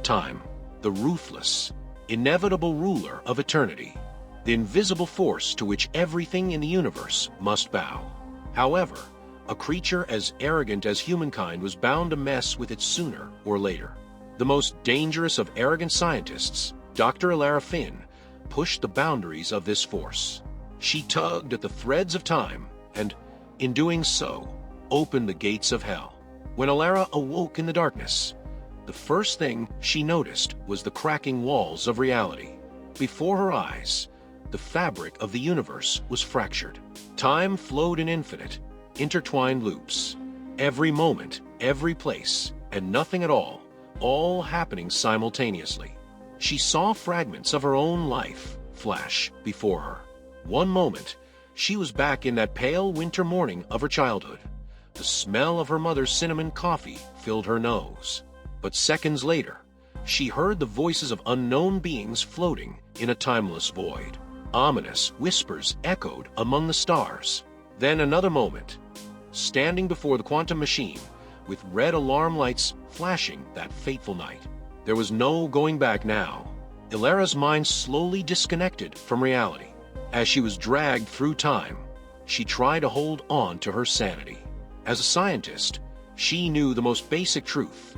time, the ruthless, inevitable ruler of eternity, the invisible force to which everything in the universe must bow. However, a creature as arrogant as humankind was bound to mess with it sooner or later. The most dangerous of arrogant scientists, Dr. Elara Finn, pushed the boundaries of this force. She tugged at the threads of time and, in doing so, opened the gates of hell. When Elara awoke in the darkness, the first thing she noticed was the cracking walls of reality. Before her eyes, the fabric of the universe was fractured. Time flowed in infinite, intertwined loops. Every moment, every place, and nothing at all happening simultaneously. She saw fragments of her own life flash before her. One moment, she was back in that pale winter morning of her childhood. The smell of her mother's cinnamon coffee filled her nose. But seconds later, she heard the voices of unknown beings floating in a timeless void. Ominous whispers echoed among the stars. Then another moment, standing before the quantum machine, with red alarm lights flashing that fateful night. There was no going back now. Elara's mind slowly disconnected from reality. As she was dragged through time, she tried to hold on to her sanity. As a scientist, she knew the most basic truth.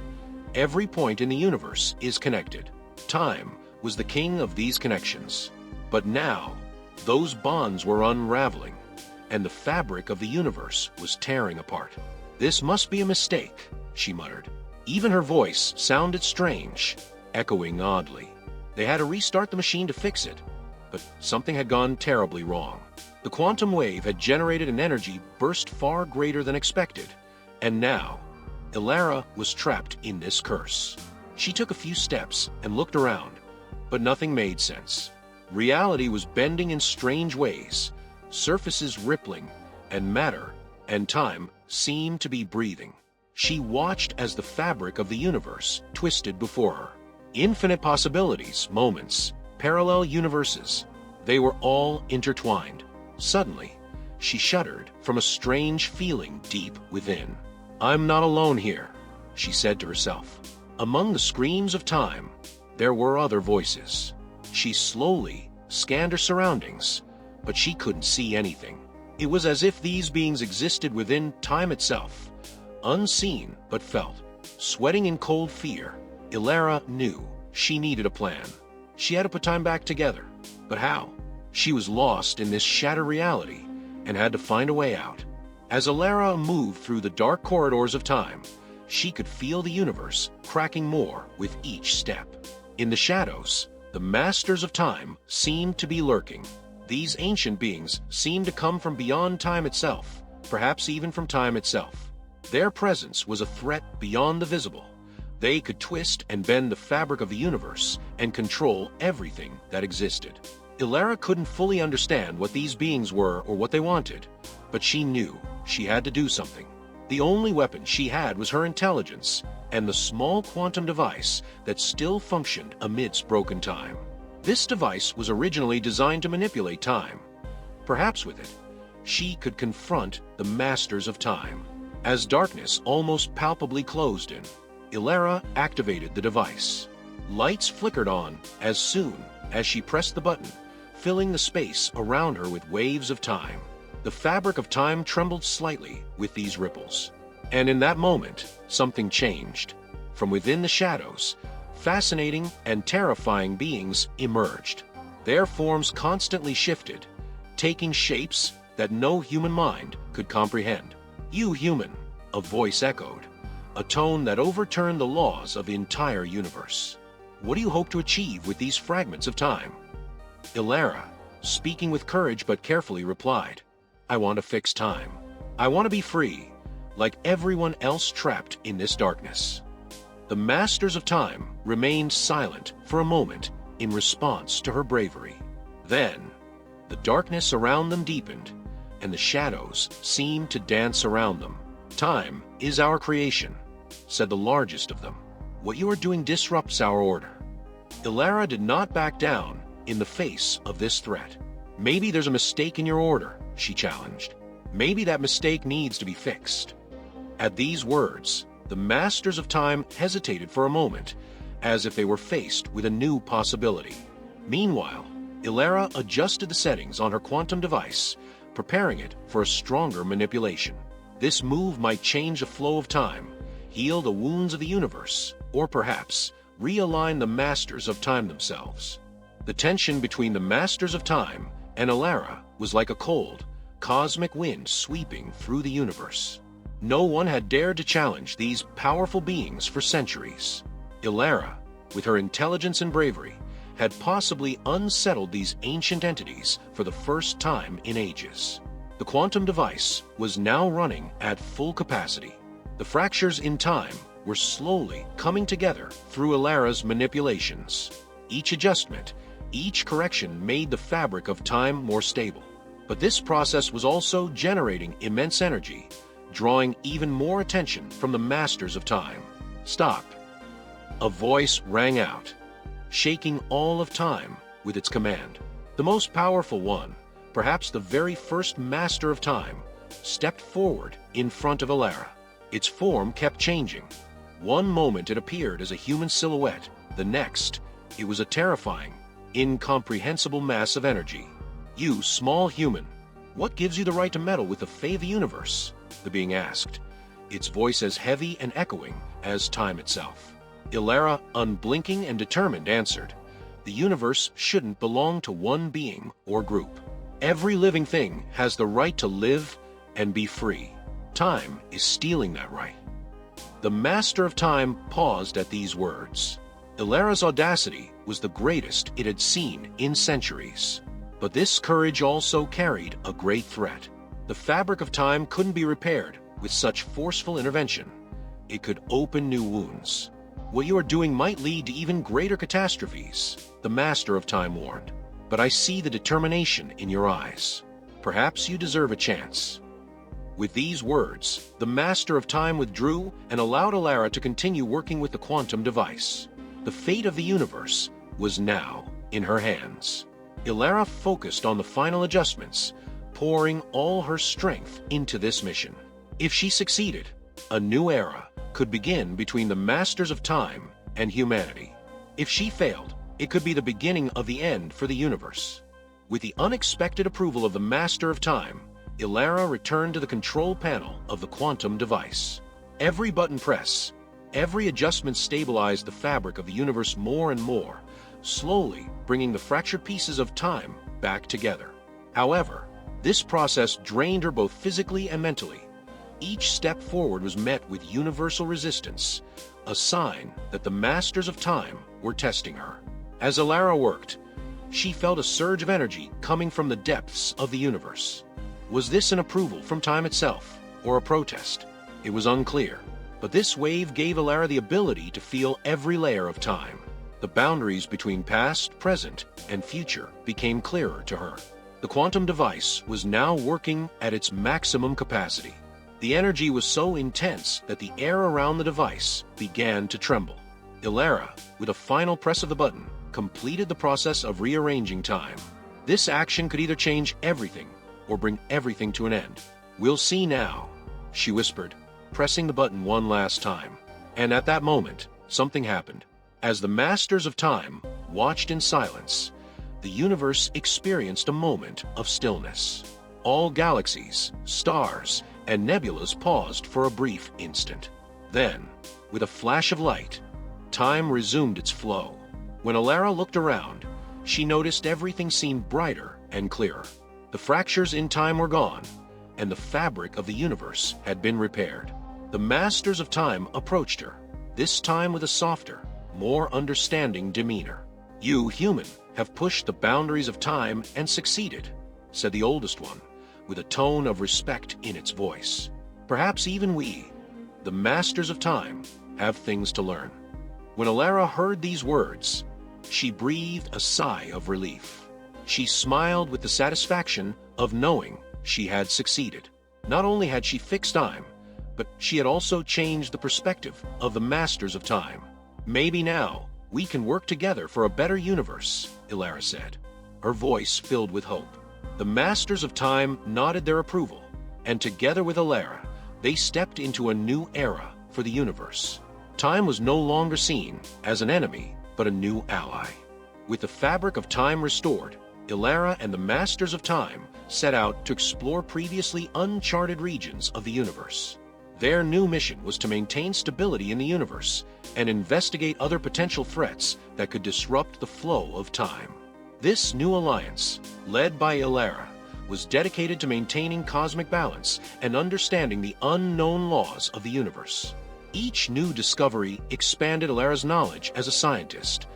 Every point in the universe is connected. Time was the king of these connections. But now, those bonds were unraveling, and the fabric of the universe was tearing apart. "This must be a mistake," she muttered. Even her voice sounded strange, echoing oddly. They had to restart the machine to fix it, but something had gone terribly wrong. The quantum wave had generated an energy burst far greater than expected, and now, Elara was trapped in this curse. She took a few steps and looked around, but nothing made sense. Reality was bending in strange ways, surfaces rippling, and matter and time seemed to be breathing. She watched as the fabric of the universe twisted before her. Infinite possibilities, moments, parallel universes, they were all intertwined. Suddenly, she shuddered from a strange feeling deep within. "I'm not alone here," she said to herself. Among the screams of time, there were other voices. She slowly scanned her surroundings, but she couldn't see anything. It was as if these beings existed within time itself, unseen but felt. Sweating in cold fear, Elara knew she needed a plan. She had to put time back together. But how? She was lost in this shattered reality and had to find a way out. As Elara moved through the dark corridors of time, she could feel the universe cracking more with each step. In the shadows, the masters of time seemed to be lurking. These ancient beings seemed to come from beyond time itself, perhaps even from time itself. Their presence was a threat beyond the visible. They could twist and bend the fabric of the universe and control everything that existed. Elara couldn't fully understand what these beings were or what they wanted, but she knew she had to do something. The only weapon she had was her intelligence and the small quantum device that still functioned amidst broken time. This device was originally designed to manipulate time. Perhaps with it, she could confront the masters of time. As darkness almost palpably closed in, Elara activated the device. Lights flickered on as soon as she pressed the button, filling the space around her with waves of time. The fabric of time trembled slightly with these ripples. And in that moment, something changed. From within the shadows, fascinating and terrifying beings emerged. Their forms constantly shifted, taking shapes that no human mind could comprehend. "You human," a voice echoed, a tone that overturned the laws of the entire universe. "What do you hope to achieve with these fragments of time?" Elara, speaking with courage but carefully, replied, "I want to fix time. I want to be free, like everyone else trapped in this darkness." The masters of time remained silent for a moment in response to her bravery. Then, the darkness around them deepened, and the shadows seemed to dance around them. "Time is our creation," said the largest of them. "What you are doing disrupts our order." Elara did not back down in the face of this threat. "Maybe there's a mistake in your order," she challenged. "Maybe that mistake needs to be fixed." At these words, the masters of time hesitated for a moment, as if they were faced with a new possibility. Meanwhile, Elara adjusted the settings on her quantum device, preparing it for a stronger manipulation. This move might change the flow of time, heal the wounds of the universe, or perhaps realign the Masters of Time themselves. The tension between the Masters of Time and Elara was like a cold, cosmic wind sweeping through the universe. No one had dared to challenge these powerful beings for centuries. Elara, with her intelligence and bravery, had possibly unsettled these ancient entities for the first time in ages. The quantum device was now running at full capacity. The fractures in time were slowly coming together through Elara's manipulations. Each adjustment, each correction made the fabric of time more stable. But this process was also generating immense energy, drawing even more attention from the Masters of Time. Stop! A voice rang out, shaking all of time with its command. The most powerful one, perhaps the very first Master of Time, stepped forward in front of Elara. Its form kept changing. One moment it appeared as a human silhouette, the next, it was a terrifying, incomprehensible mass of energy. "You, small human, what gives you the right to meddle with the fate of the universe?" the being asked, its voice as heavy and echoing as time itself. Elara, unblinking and determined, answered, "The universe shouldn't belong to one being or group. Every living thing has the right to live and be free. Time is stealing that right." The Master of Time paused at these words. Elara's audacity was the greatest it had seen in centuries. But this courage also carried a great threat. The fabric of time couldn't be repaired with such forceful intervention. It could open new wounds. "What you are doing might lead to even greater catastrophes," the Master of Time warned. "But I see the determination in your eyes. Perhaps you deserve a chance." With these words, the Master of Time withdrew and allowed Elara to continue working with the quantum device. The fate of the universe was now in her hands. Elara focused on the final adjustments, pouring all her strength into this mission. If she succeeded, a new era could begin between the Masters of Time and humanity. If she failed, it could be the beginning of the end for the universe. With the unexpected approval of the Master of Time, Elara returned to the control panel of the quantum device. Every button press, every adjustment stabilized the fabric of the universe more and more, slowly bringing the fractured pieces of time back together. However, this process drained her both physically and mentally. Each step forward was met with universal resistance, a sign that the Masters of Time were testing her. As Elara worked, she felt a surge of energy coming from the depths of the universe. Was this an approval from time itself, or a protest? It was unclear, but this wave gave Elara the ability to feel every layer of time. The boundaries between past, present, and future became clearer to her. The quantum device was now working at its maximum capacity. The energy was so intense that the air around the device began to tremble. Elara, with a final press of the button, completed the process of rearranging time. This action could either change everything or bring everything to an end. "We'll see now," she whispered, pressing the button one last time. And at that moment, something happened. As the Masters of Time watched in silence, the universe experienced a moment of stillness. All galaxies, stars, and nebulas paused for a brief instant. Then, with a flash of light, time resumed its flow. When Elara looked around, she noticed everything seemed brighter and clearer. The fractures in time were gone, and the fabric of the universe had been repaired. The Masters of Time approached her, this time with a softer, more understanding demeanor. "You, human, have pushed the boundaries of time and succeeded," said the oldest one, with a tone of respect in its voice. "Perhaps even we, the Masters of Time, have things to learn." When Elara heard these words, she breathed a sigh of relief. She smiled with the satisfaction of knowing she had succeeded. Not only had she fixed time, but she had also changed the perspective of the Masters of Time. "Maybe now we can work together for a better universe," Elara said, her voice filled with hope. The Masters of Time nodded their approval, and together with Elara, they stepped into a new era for the universe. Time was no longer seen as an enemy, but a new ally. With the fabric of time restored, Elara and the Masters of Time set out to explore previously uncharted regions of the universe. Their new mission was to maintain stability in the universe and investigate other potential threats that could disrupt the flow of time. This new alliance, led by Elara, was dedicated to maintaining cosmic balance and understanding the unknown laws of the universe. Each new discovery expanded Elara's knowledge as a scientist,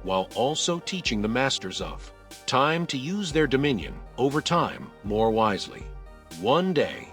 while also teaching the Masters of Time to use their dominion over time more wisely. One day,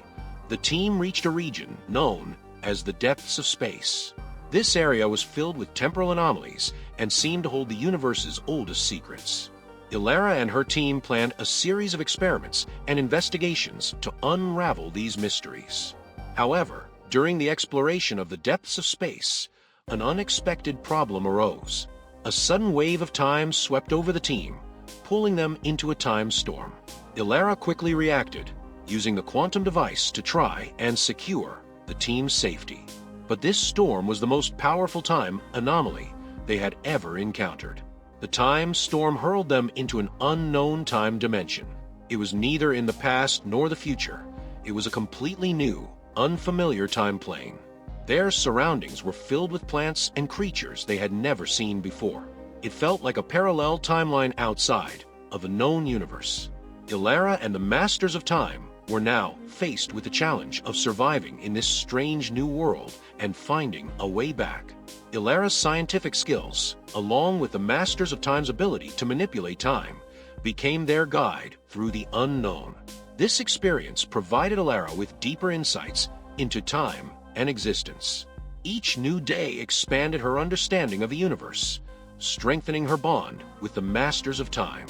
the team reached a region known as the depths of space. This area was filled with temporal anomalies and seemed to hold the universe's oldest secrets. Elara and her team planned a series of experiments and investigations to unravel these mysteries. However, during the exploration of the depths of space, an unexpected problem arose. A sudden wave of time swept over the team, pulling them into a time storm. Elara quickly reacted, using the quantum device to try and secure the team's safety. But this storm was the most powerful time anomaly they had ever encountered. The time storm hurled them into an unknown time dimension. It was neither in the past nor the future. It was a completely new, unfamiliar time plane. Their surroundings were filled with plants and creatures they had never seen before. It felt like a parallel timeline outside of a known universe. Elara and the Masters of Time were now faced with the challenge of surviving in this strange new world and finding a way back. Elara's scientific skills, along with the Masters of Time's ability to manipulate time, became their guide through the unknown. This experience provided Elara with deeper insights into time and existence. Each new day expanded her understanding of the universe, strengthening her bond with the Masters of Time.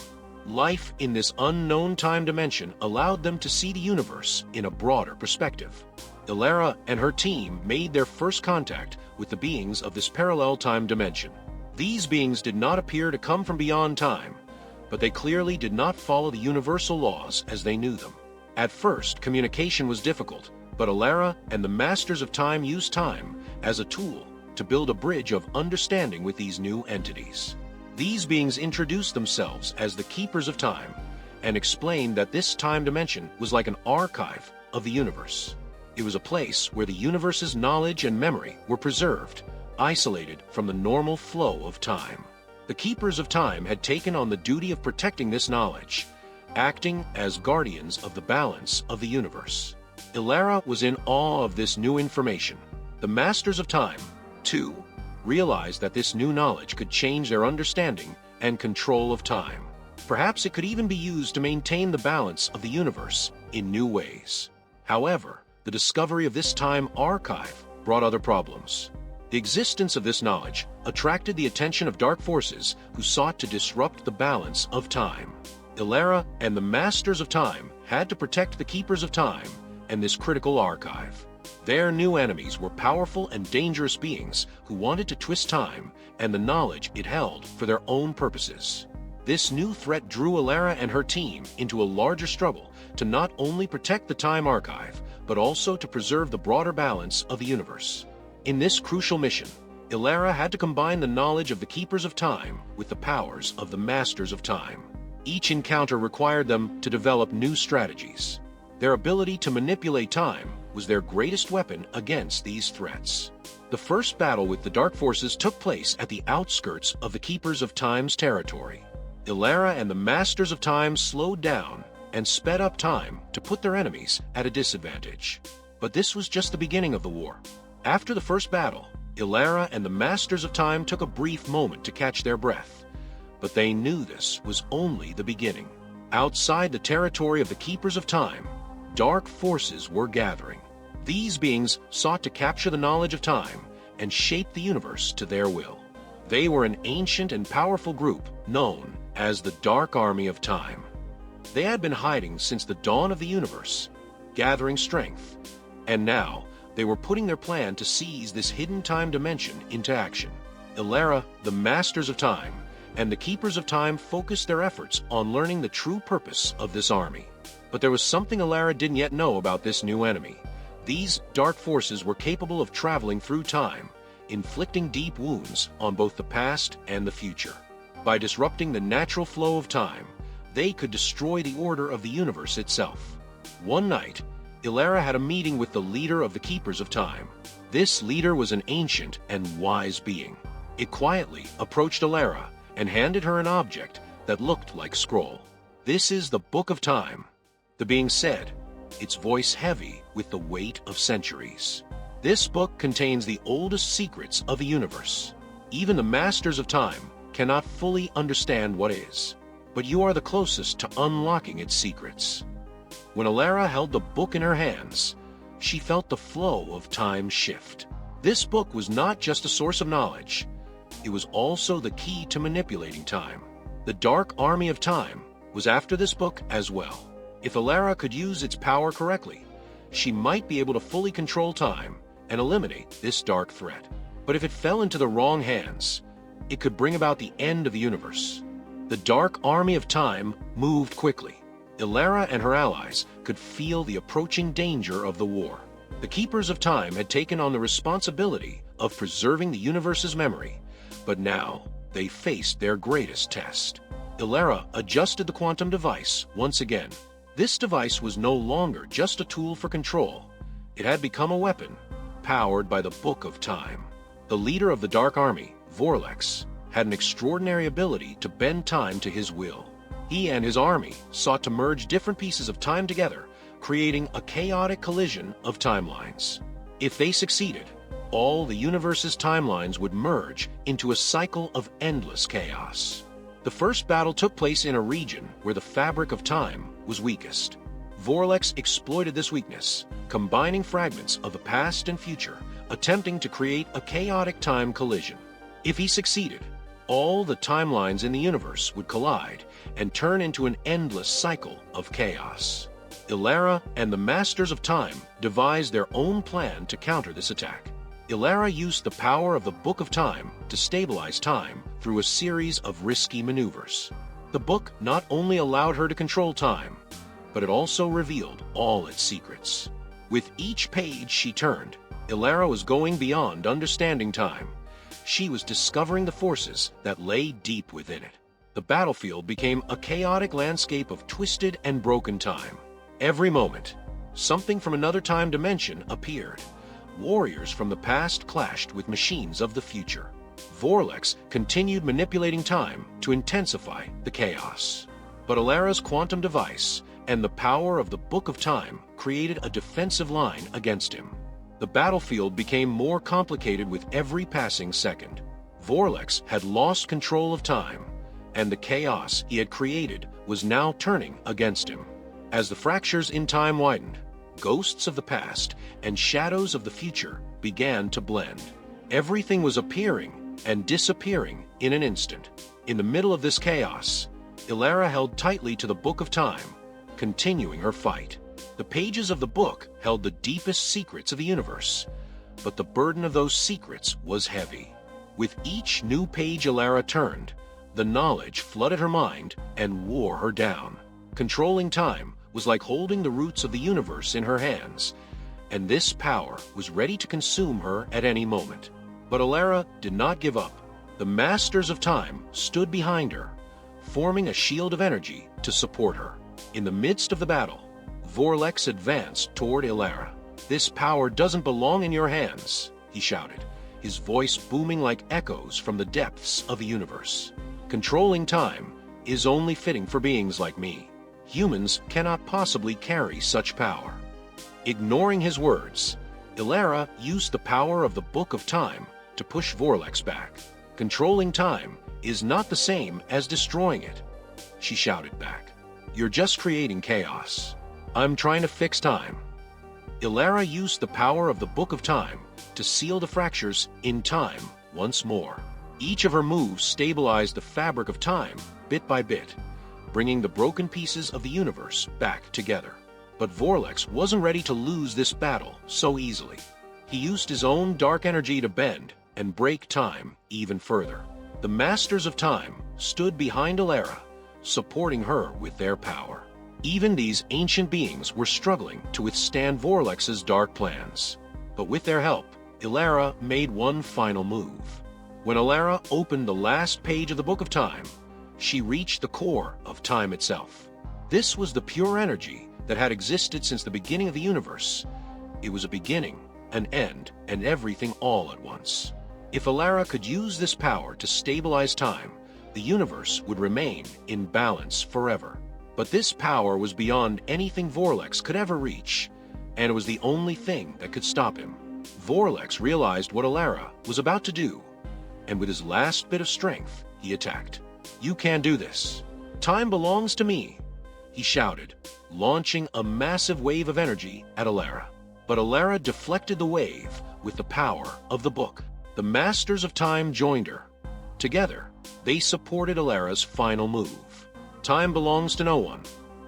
Life in this unknown time dimension allowed them to see the universe in a broader perspective. Elara and her team made their first contact with the beings of this parallel time dimension. These beings did not appear to come from beyond time, but they clearly did not follow the universal laws as they knew them. At first, communication was difficult, but Elara and the Masters of Time used time as a tool to build a bridge of understanding with these new entities. These beings introduced themselves as the Keepers of Time and explained that this time dimension was like an archive of the universe. It was a place where the universe's knowledge and memory were preserved, isolated from the normal flow of time. The Keepers of Time had taken on the duty of protecting this knowledge, acting as guardians of the balance of the universe. Elara was in awe of this new information. The Masters of Time, too, realized that this new knowledge could change their understanding and control of time. Perhaps it could even be used to maintain the balance of the universe in new ways. However, the discovery of this time archive brought other problems. The existence of this knowledge attracted the attention of dark forces who sought to disrupt the balance of time. Elara and the Masters of Time had to protect the Keepers of Time and this critical archive. Their new enemies were powerful and dangerous beings who wanted to twist time and the knowledge it held for their own purposes. This new threat drew Elara and her team into a larger struggle to not only protect the time archive, but also to preserve the broader balance of the universe. In this crucial mission, Elara had to combine the knowledge of the Keepers of Time with the powers of the Masters of Time. Each encounter required them to develop new strategies. Their ability to manipulate time was their greatest weapon against these threats. The first battle with the dark forces took place at the outskirts of the Keepers of Time's territory. Elara and the Masters of Time slowed down and sped up time to put their enemies at a disadvantage. But this was just the beginning of the war. After the first battle, Elara and the Masters of Time took a brief moment to catch their breath. But they knew this was only the beginning. Outside the territory of the Keepers of Time, dark forces were gathering. These beings sought to capture the knowledge of time and shape the universe to their will. They were an ancient and powerful group known as the Dark Army of Time. They had been hiding since the dawn of the universe, gathering strength, and now they were putting their plan to seize this hidden time dimension into action. Elara, the Masters of Time, and the Keepers of Time focused their efforts on learning the true purpose of this army. But there was something Elara didn't yet know about this new enemy. These dark forces were capable of traveling through time, inflicting deep wounds on both the past and the future. By disrupting the natural flow of time, they could destroy the order of the universe itself. One night, Elara had a meeting with the leader of the Keepers of Time. This leader was an ancient and wise being. It quietly approached Elara and handed her an object that looked like scroll. "This is the Book of Time," the being said, its voice heavy with the weight of centuries. "This book contains the oldest secrets of the universe. Even the Masters of Time cannot fully understand what is, but you are the closest to unlocking its secrets." When Elara held the book in her hands, she felt the flow of time shift. This book was not just a source of knowledge, it was also the key to manipulating time. The Dark Army of Time was after this book as well. If Elara could use its power correctly, she might be able to fully control time and eliminate this dark threat. But if it fell into the wrong hands, it could bring about the end of the universe. The Dark Army of Time moved quickly. Elara and her allies could feel the approaching danger of the war. The Keepers of Time had taken on the responsibility of preserving the universe's memory, but now they faced their greatest test. Elara adjusted the quantum device once again. This device was no longer just a tool for control. It had become a weapon, powered by the Book of Time. The leader of the Dark Army, Vorlex, had an extraordinary ability to bend time to his will. He and his army sought to merge different pieces of time together, creating a chaotic collision of timelines. If they succeeded, all the universe's timelines would merge into a cycle of endless chaos. The first battle took place in a region where the fabric of time was weakest. Vorlex exploited this weakness, combining fragments of the past and future, attempting to create a chaotic time collision. If he succeeded, all the timelines in the universe would collide and turn into an endless cycle of chaos. Elara and the Masters of Time devised their own plan to counter this attack. Elara used the power of the Book of Time to stabilize time through a series of risky maneuvers. The book not only allowed her to control time, but it also revealed all its secrets. With each page she turned, Elara was going beyond understanding time. She was discovering the forces that lay deep within it. The battlefield became a chaotic landscape of twisted and broken time. Every moment, something from another time dimension appeared. Warriors from the past clashed with machines of the future. Vorlex continued manipulating time to intensify the chaos. But Elara's quantum device and the power of the Book of Time created a defensive line against him. The battlefield became more complicated with every passing second. Vorlex had lost control of time, and the chaos he had created was now turning against him. As the fractures in time widened, ghosts of the past and shadows of the future began to blend. Everything was appearing and disappearing in an instant. In the middle of this chaos, Elara held tightly to the Book of Time, continuing her fight. The pages of the book held the deepest secrets of the universe, but the burden of those secrets was heavy. With each new page Elara turned, the knowledge flooded her mind and wore her down. Controlling time was like holding the roots of the universe in her hands, and this power was ready to consume her at any moment. But Elara did not give up. The Masters of Time stood behind her, forming a shield of energy to support her. In the midst of the battle, Vorlex advanced toward Elara. "This power doesn't belong in your hands," he shouted, his voice booming like echoes from the depths of the universe. "Controlling time is only fitting for beings like me. Humans cannot possibly carry such power." Ignoring his words, Elara used the power of the Book of Time to push Vorlex back. "Controlling time is not the same as destroying it," she shouted back. "You're just creating chaos. I'm trying to fix time." Elara used the power of the Book of Time to seal the fractures in time once more. Each of her moves stabilized the fabric of time bit by bit, bringing the broken pieces of the universe back together. But Vorlex wasn't ready to lose this battle so easily. He used his own dark energy to bend and break time even further. The Masters of Time stood behind Elara, supporting her with their power. Even these ancient beings were struggling to withstand Vorlex's dark plans. But with their help, Elara made one final move. When Elara opened the last page of the Book of Time, she reached the core of time itself. This was the pure energy that had existed since the beginning of the universe. It was a beginning, an end, and everything all at once. If Elara could use this power to stabilize time, the universe would remain in balance forever. But this power was beyond anything Vorlex could ever reach, and it was the only thing that could stop him. Vorlex realized what Elara was about to do, and with his last bit of strength, he attacked. "You can't do this. Time belongs to me," he shouted, launching a massive wave of energy at Elara. But Elara deflected the wave with the power of the book. The Masters of Time joined her. Together, they supported Elara's final move. "Time belongs to no one,"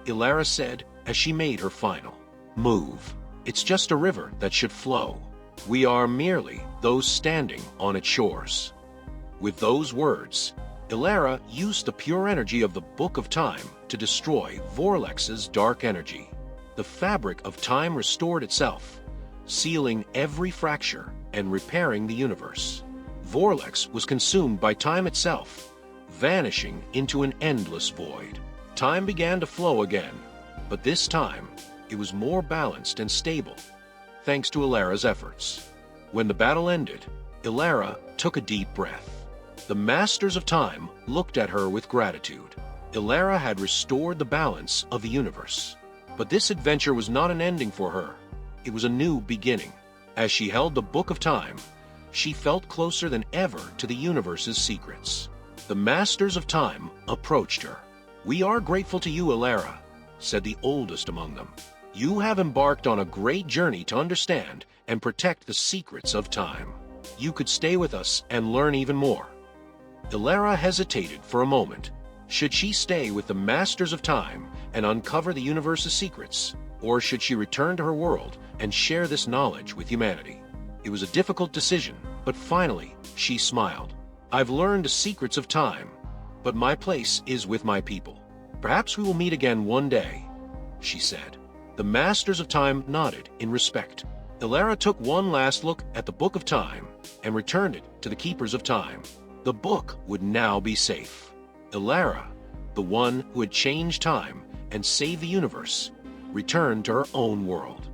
Elara said as she made her final move. "It's just a river that should flow. We are merely those standing on its shores." With those words, Elara used the pure energy of the Book of Time to destroy Vorlex's dark energy. The fabric of time restored itself, sealing every fracture and repairing the universe. Vorlex was consumed by time itself, vanishing into an endless void. Time began to flow again, but this time it was more balanced and stable, thanks to Elara's efforts. When the battle ended, Elara took a deep breath. The Masters of Time looked at her with gratitude. Elara had restored the balance of the universe. But this adventure was not an ending for her. It was a new beginning. As she held the Book of Time, she felt closer than ever to the universe's secrets. The Masters of Time approached her. "We are grateful to you, Elara," said the oldest among them. "You have embarked on a great journey to understand and protect the secrets of time. You could stay with us and learn even more." Elara hesitated for a moment. Should she stay with the Masters of Time and uncover the universe's secrets, or should she return to her world and share this knowledge with humanity? It was a difficult decision, but finally she smiled. "I've learned the secrets of time, but my place is with my people. Perhaps we will meet again one day," she said. The Masters of Time nodded in respect. Elara took one last look at the Book of Time and returned it to the Keepers of Time. The book would now be safe. Elara, the one who had changed time and saved the universe, returned to her own world.